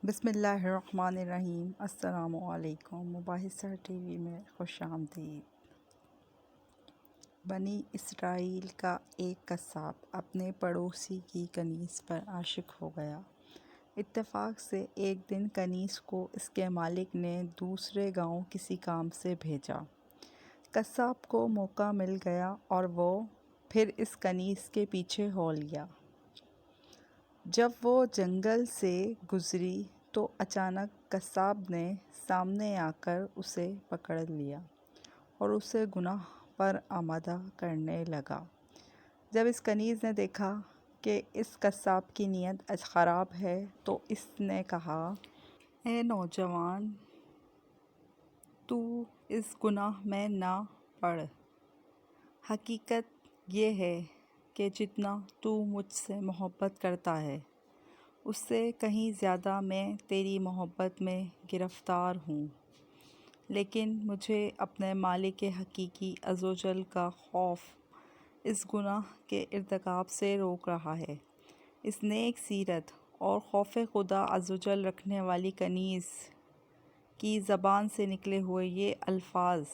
بسم اللہ الرحمن الرحیم۔ السلام علیکم۔ مباحثہ ٹی وی میں خوش آمدید۔ بنی اسرائیل کا ایک قصاب اپنے پڑوسی کی کنیز پر عاشق ہو گیا۔ اتفاق سے ایک دن کنیز کو اس کے مالک نے دوسرے گاؤں کسی کام سے بھیجا۔ قصاب کو موقع مل گیا اور وہ پھر اس کنیز کے پیچھے ہو لیا۔ جب وہ جنگل سے گزری تو اچانک قصاب نے سامنے آ کر اسے پکڑ لیا اور اسے گناہ پر آمادہ کرنے لگا۔ جب اس کنیز نے دیکھا کہ اس قصاب کی نیت خراب ہے تو اس نے کہا، اے نوجوان، تو اس گناہ میں نہ پڑ۔ حقیقت یہ ہے کہ جتنا تو مجھ سے محبت کرتا ہے اس سے کہیں زیادہ میں تیری محبت میں گرفتار ہوں، لیکن مجھے اپنے مالک حقیقی عزوجل کا خوف اس گناہ کے ارتکاب سے روک رہا ہے۔ اس نیک سیرت اور خوف خدا عزوجل رکھنے والی کنیز کی زبان سے نکلے ہوئے یہ الفاظ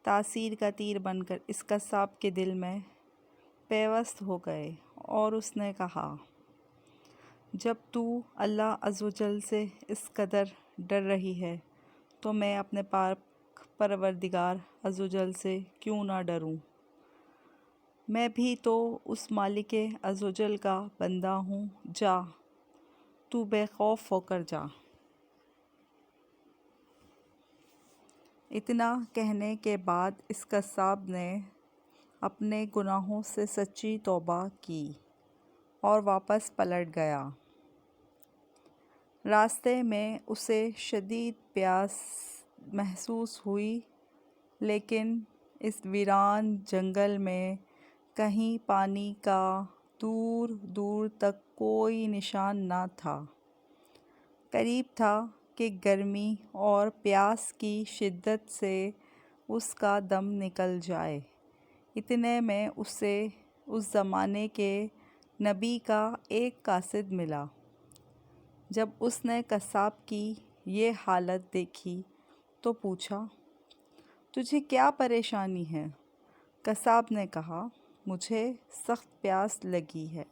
تاثیر کا تیر بن کر اس قصاب کے دل میں پیوست ہو گئے اور اس نے کہا، جب تو اللہ عزوجل سے اس قدر ڈر رہی ہے تو میں اپنے پاک پروردگار عزوجل سے کیوں نہ ڈروں؟ میں بھی تو اس مالک عزوجل کا بندہ ہوں۔ جا، تو بے خوف ہو کر جا۔ اتنا کہنے کے بعد اس قصاب نے اپنے گناہوں سے سچی توبہ کی اور واپس پلٹ گیا۔ راستے میں اسے شدید پیاس محسوس ہوئی، لیکن اس ویران جنگل میں کہیں پانی کا دور دور تک کوئی نشان نہ تھا۔ قریب تھا کہ گرمی اور پیاس کی شدت سے اس کا دم نکل جائے۔ اتنے میں اسے اس زمانے کے نبی کا ایک قاصد ملا۔ جب اس نے قصاب کی یہ حالت دیکھی تو پوچھا، تجھے کیا پریشانی ہے؟ قصاب نے کہا، مجھے سخت پیاس لگی ہے۔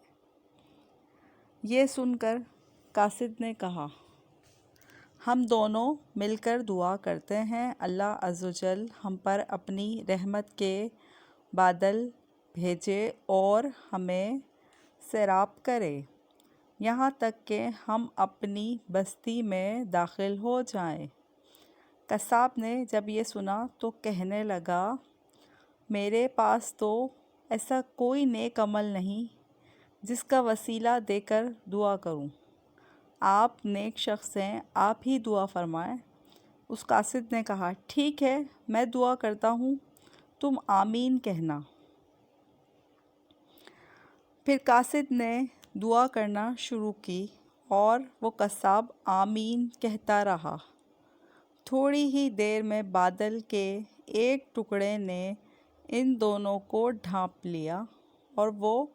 یہ سن کر قاصد نے کہا، ہم دونوں مل کر دعا کرتے ہیں اللہ عزوجل ہم پر اپنی رحمت کے بادل بھیجے اور ہمیں سیراب کرے، یہاں تک کہ ہم اپنی بستی میں داخل ہو جائیں۔ قصاب نے جب یہ سنا تو کہنے لگا، میرے پاس تو ایسا کوئی نیک عمل نہیں جس کا وسیلہ دے کر دعا کروں۔ آپ نیک شخص ہیں، آپ ہی دعا فرمائیں۔ اس قاصد نے کہا، ٹھیک ہے، میں دعا کرتا ہوں، تم آمین کہنا۔ پھر قاصد نے دعا کرنا شروع کی اور وہ قصاب آمین کہتا رہا۔ تھوڑی ہی دیر میں بادل کے ایک ٹکڑے نے ان دونوں کو ڈھانپ لیا اور وہ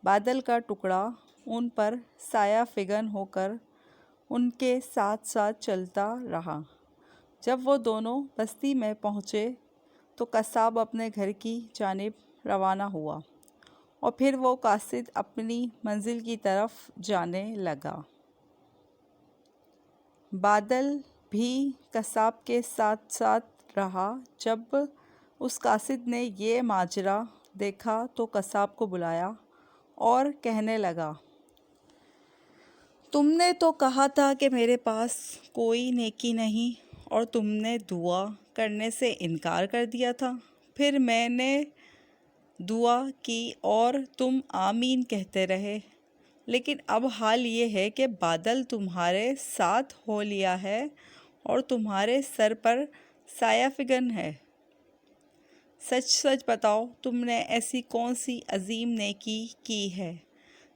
بادل کا ٹکڑا ان پر سایہ فگن ہو کر ان کے ساتھ ساتھ چلتا رہا۔ جب وہ دونوں بستی میں پہنچے تو قصاب اپنے گھر کی جانب روانہ ہوا اور پھر وہ قاصد اپنی منزل کی طرف جانے لگا۔ بادل بھی قصاب کے ساتھ ساتھ رہا۔ جب اس قاصد نے یہ ماجرا دیکھا تو قصاب کو بلایا اور کہنے لگا، تم نے تو کہا تھا کہ میرے پاس کوئی نیکی نہیں اور تم نے دعا کرنے سے انکار کر دیا تھا۔ پھر میں نے دعا کی اور تم آمین کہتے رہے، لیکن اب حال یہ ہے کہ بادل تمہارے ساتھ ہو لیا ہے اور تمہارے سر پر سایہ فگن ہے۔ سچ سچ بتاؤ، تم نے ایسی کون سی عظیم نیکی کی ہے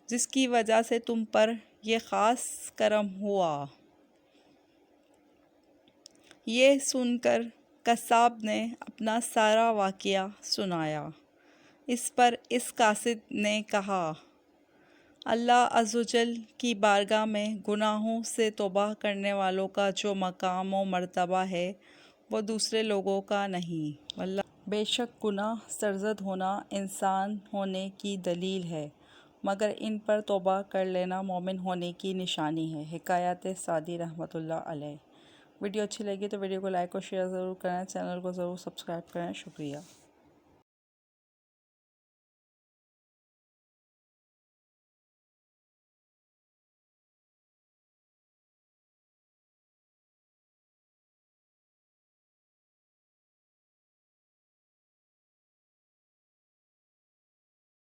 جس کی وجہ سے تم پر یہ خاص کرم ہوا؟ یہ سن کر قصاب نے اپنا سارا واقعہ سنایا۔ اس پر اس قاصد نے کہا، اللہ عز و جل کی بارگاہ میں گناہوں سے توبہ کرنے والوں کا جو مقام و مرتبہ ہے وہ دوسرے لوگوں کا نہیں۔ بے شک گناہ سرزد ہونا انسان ہونے کی دلیل ہے، مگر ان پر توبہ کر لینا مومن ہونے کی نشانی ہے۔ حکایت سعدی رحمۃ اللہ علیہ۔ ویڈیو اچھی لگی تو ویڈیو کو لائک اور شیئر ضرور کریں، چینل کو ضرور سبسکرائب کریں۔ شکریہ۔